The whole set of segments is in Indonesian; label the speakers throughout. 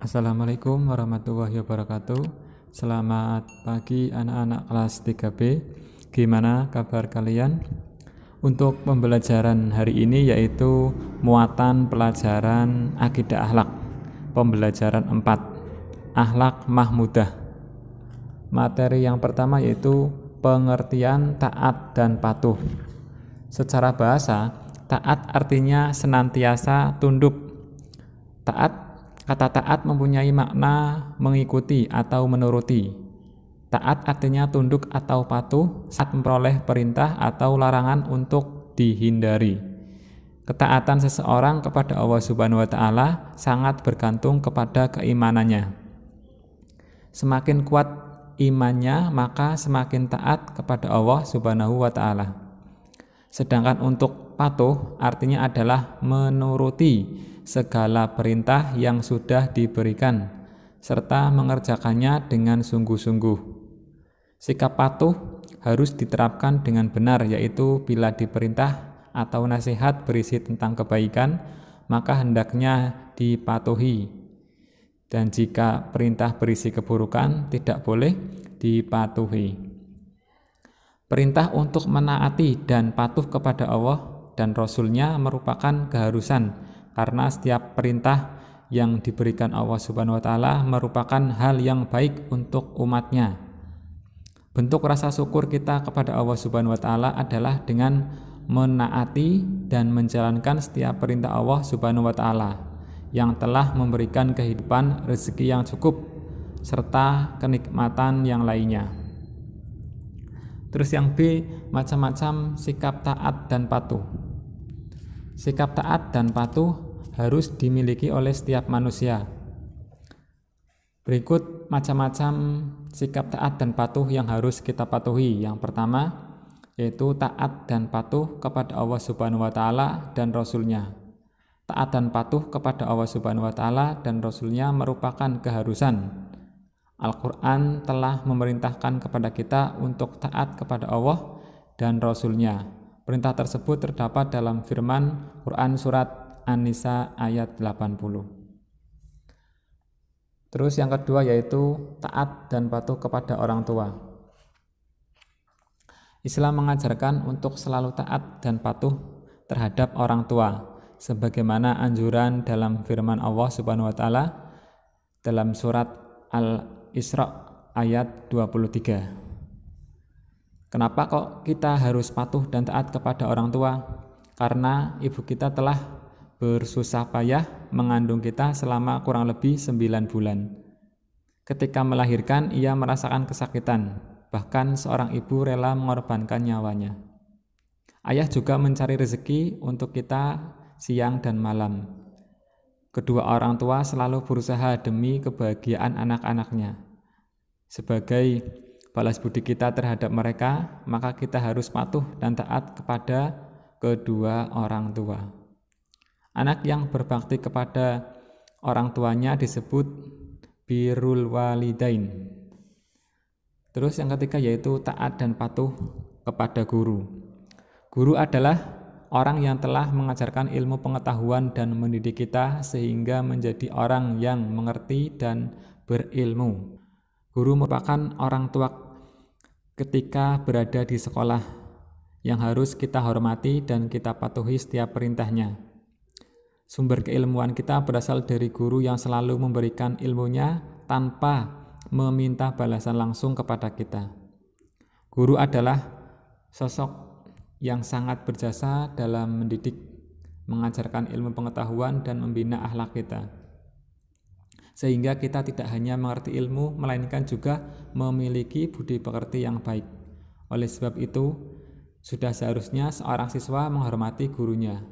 Speaker 1: Assalamualaikum warahmatullahi wabarakatuh. Selamat pagi anak-anak kelas 3B. Gimana kabar kalian? Untuk pembelajaran hari ini yaitu muatan pelajaran akidah akhlak. Pembelajaran 4. Akhlak Mahmudah. Materi yang pertama yaitu pengertian taat dan patuh. Secara bahasa, taat artinya senantiasa tunduk. Kata taat mempunyai makna mengikuti atau menuruti. Taat artinya tunduk atau patuh saat memperoleh perintah atau larangan untuk dihindari. Ketaatan seseorang kepada Allah Subhanahu wa Ta'ala sangat bergantung kepada keimanannya. Semakin kuat imannya, maka semakin taat kepada Allah Subhanahu wa Ta'ala. Sedangkan untuk patuh artinya adalah menuruti segala perintah yang sudah diberikan serta mengerjakannya dengan sungguh-sungguh. Sikap patuh harus diterapkan dengan benar, yaitu bila diperintah atau nasihat berisi tentang kebaikan, maka hendaknya dipatuhi. Dan jika perintah berisi keburukan, tidak boleh dipatuhi. Perintah untuk menaati dan patuh kepada Allah dan Rasul-Nya merupakan keharusan, karena setiap perintah yang diberikan Allah Subhanahu wa Ta'ala merupakan hal yang baik untuk umatnya. Bentuk rasa syukur kita kepada Allah Subhanahu wa Ta'ala adalah dengan menaati dan menjalankan setiap perintah Allah Subhanahu wa Ta'ala yang telah memberikan kehidupan, rezeki yang cukup, serta kenikmatan yang lainnya. Terus yang B, macam-macam sikap taat dan patuh. Sikap taat dan patuh harus dimiliki oleh setiap manusia. Berikut macam-macam sikap taat dan patuh yang harus kita patuhi. Yang pertama yaitu taat dan patuh kepada Allah Subhanahu wa Ta'ala dan Rasul-Nya. Taat dan patuh kepada Allah Subhanahu wa Ta'ala dan Rasul-Nya merupakan keharusan. Al-Quran telah memerintahkan kepada kita untuk taat kepada Allah dan Rasul-Nya. Perintah tersebut terdapat dalam firman Quran surat An-Nisa ayat 80. Terus yang kedua yaitu taat dan patuh kepada orang tua. Islam mengajarkan untuk selalu taat dan patuh terhadap orang tua, sebagaimana anjuran dalam firman Allah Subhanahu wa Ta'ala dalam surat Al-Isra ayat 23. Kenapa kok kita harus patuh dan taat kepada orang tua? Karena ibu kita telah bersusah payah mengandung kita selama kurang lebih 9 bulan. Ketika melahirkan, ia merasakan kesakitan. Bahkan seorang ibu rela mengorbankan nyawanya. Ayah juga mencari rezeki untuk kita siang dan malam. Kedua orang tua selalu berusaha demi kebahagiaan anak-anaknya. Sebagai balas budi kita terhadap mereka, maka kita harus patuh dan taat kepada kedua orang tua. Anak yang berbakti kepada orang tuanya disebut birrul walidain. Terus yang ketiga yaitu taat dan patuh kepada guru. Guru adalah orang yang telah mengajarkan ilmu pengetahuan dan mendidik kita sehingga menjadi orang yang mengerti dan berilmu. Guru merupakan orang tua ketika berada di sekolah yang harus kita hormati dan kita patuhi setiap perintahnya. Sumber keilmuan kita berasal dari guru yang selalu memberikan ilmunya tanpa meminta balasan langsung kepada kita. Guru adalah sosok yang sangat berjasa dalam mendidik, mengajarkan ilmu pengetahuan dan membina akhlak kita. Sehingga kita tidak hanya mengerti ilmu, melainkan juga memiliki budi pekerti yang baik. Oleh sebab itu, sudah seharusnya seorang siswa menghormati gurunya,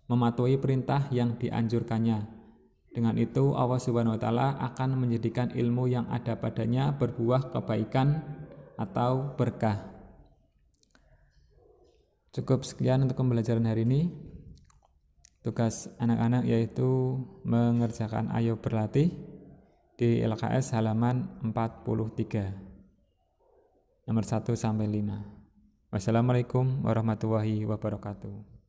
Speaker 1: mematuhi perintah yang dianjurkannya. Dengan itu Allah Subhanahu wa Ta'ala akan menjadikan ilmu yang ada padanya berbuah kebaikan atau berkah. Cukup sekian untuk pembelajaran hari ini. Tugas anak-anak yaitu mengerjakan ayo berlatih di LKS halaman 43 nomor 1 sampai 5. Wassalamualaikum warahmatullahi wabarakatuh.